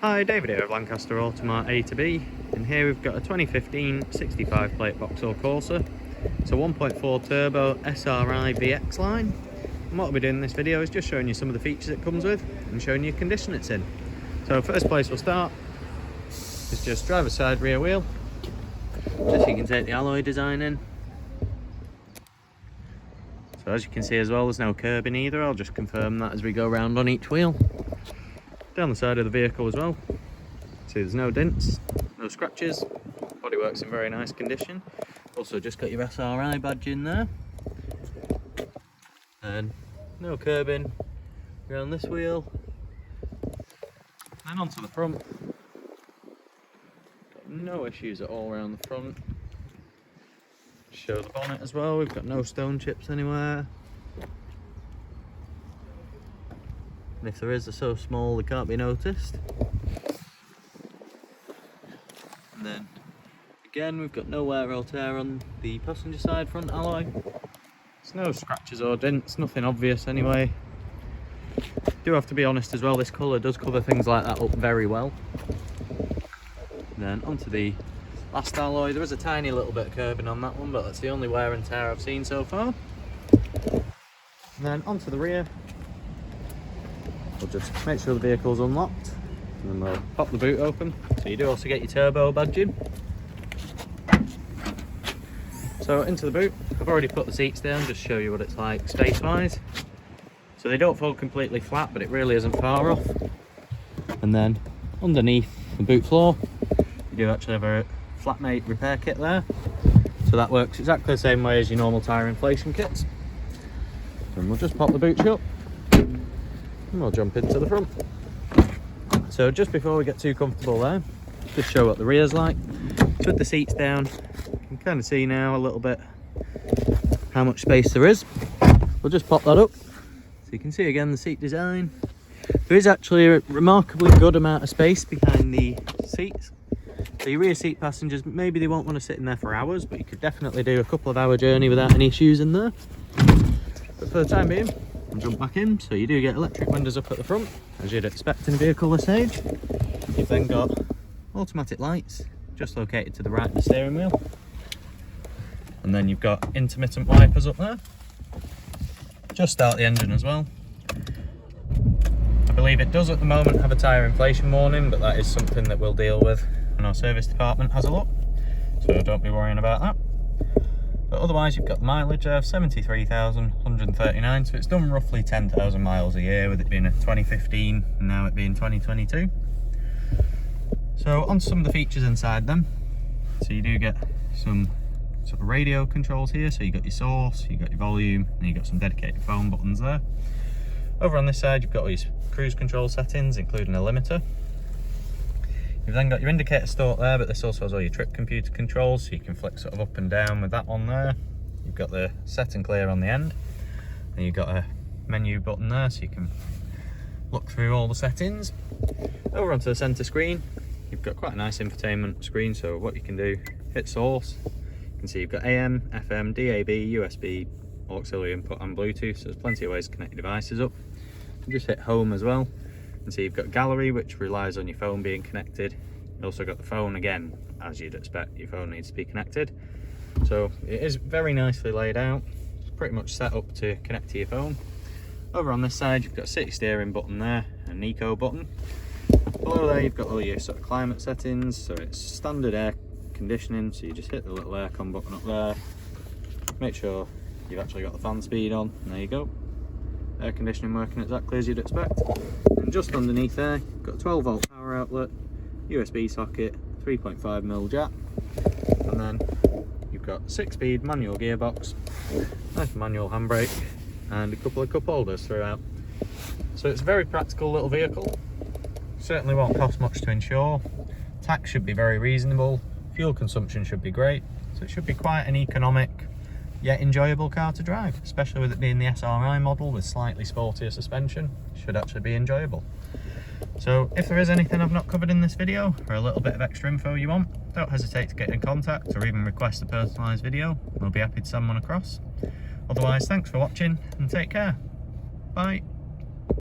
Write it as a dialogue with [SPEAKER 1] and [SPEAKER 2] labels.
[SPEAKER 1] Hi, David here of Lancaster Automart A2B, and here we've got a 2015 65 plate Vauxhall Corsa. It's a 1.4 turbo SRI VX line, and what I'll be doing in this video is just showing you some of the features it comes with and showing you the condition it's in. So first place we'll start is just driver's side rear wheel. Just so you can take the alloy design in. So as you can see as well, there's no curb in either. I'll just confirm that as we go around on each wheel. Down the side of the vehicle as well, see there's no dents, no scratches, bodywork's in very nice condition. Also just got your SRI badge in there, and no curbing around this wheel. Then onto the front, got no issues at all around the front. Show the bonnet as well, we've got no stone chips anywhere. And if there is, they're so small they can't be noticed. And then again, we've got no wear or tear on the passenger side front alloy. There's no scratches or dents, nothing obvious anyway. Do have to be honest as well, this colour does cover things like that up very well. And then onto the last alloy, there is a tiny little bit of curbing on that one, but that's the only wear and tear I've seen so far. And then onto the rear, we'll just make sure the vehicle's unlocked, and then we'll pop the boot open. So you do also get your turbo badge in. So into the boot, I've already put the seats down, just to show you what it's like space-wise. So they don't fold completely flat, but it really isn't far off. And then underneath the boot floor, you do actually have a flatmate repair kit there. So that works exactly the same way as your normal tyre inflation kits. And we'll just pop the boot shut. And we'll jump into the front. So just before we get too comfortable there, just show what the rear's like. So with the seats down, you can kind of see now a little bit how much space there is. We'll just pop that up. So you can see again the seat design. There is actually a remarkably good amount of space behind the seats. So your rear seat passengers, maybe they won't want to sit in there for hours, but you could definitely do a couple of hour journey without any issues in there. But for the time being, and jump back in. So you do get electric windows up at the front, as you'd expect in a vehicle this age. You've then got automatic lights just located to the right of the steering wheel, and then you've got intermittent wipers up there. Just start the engine as well. I believe it does at the moment have a tyre inflation warning, but that is something that we'll deal with when our service department has a look, so don't be worrying about that. But otherwise you've got the mileage there of 73,139, so it's done roughly 10,000 miles a year, with it being a 2015 and now it being 2022. So on some of the features inside them, so you do get some sort of radio controls here, so you've got your source, you've got your volume, and you've got some dedicated phone buttons there. Over on this side you've got all your cruise control settings, including a limiter. You've then got your indicator stalk there, but this also has all your trip computer controls, so you can flick sort of up and down with that one there. You've got the set and clear on the end, and you've got a menu button there, so you can look through all the settings. Over onto the centre screen, you've got quite a nice infotainment screen, so what you can do, hit source, you can see you've got AM, FM, DAB, USB, auxiliary input and Bluetooth, so there's plenty of ways to connect your devices up. You just hit home as well. And so you've got gallery, which relies on your phone being connected. You've also got the phone again, as you'd expect, your phone needs to be connected. So it is very nicely laid out. It's pretty much set up to connect to your phone. Over on this side, you've got a city steering button there, an eco button. Below there, you've got all your sort of climate settings. So it's standard air conditioning, so you just hit the little aircon button up there. Make sure you've actually got the fan speed on, and there you go. Air conditioning working exactly as you'd expect. And just underneath there, you've got a 12 volt power outlet, USB socket, 3.5mm jack, and then you've got 6-speed manual gearbox, nice manual handbrake, and a couple of cup holders throughout. So it's a very practical little vehicle. Certainly won't cost much to insure. Tax should be very reasonable. Fuel consumption should be great. So it should be quite an economic yet enjoyable car to drive, especially with it being the SRI model with slightly sportier suspension. It should actually be enjoyable. So if there is anything I've not covered in this video, or a little bit of extra info you want, don't hesitate to get in contact or even request a personalised video. We'll be happy to send one across. Otherwise, thanks for watching and take care. Bye.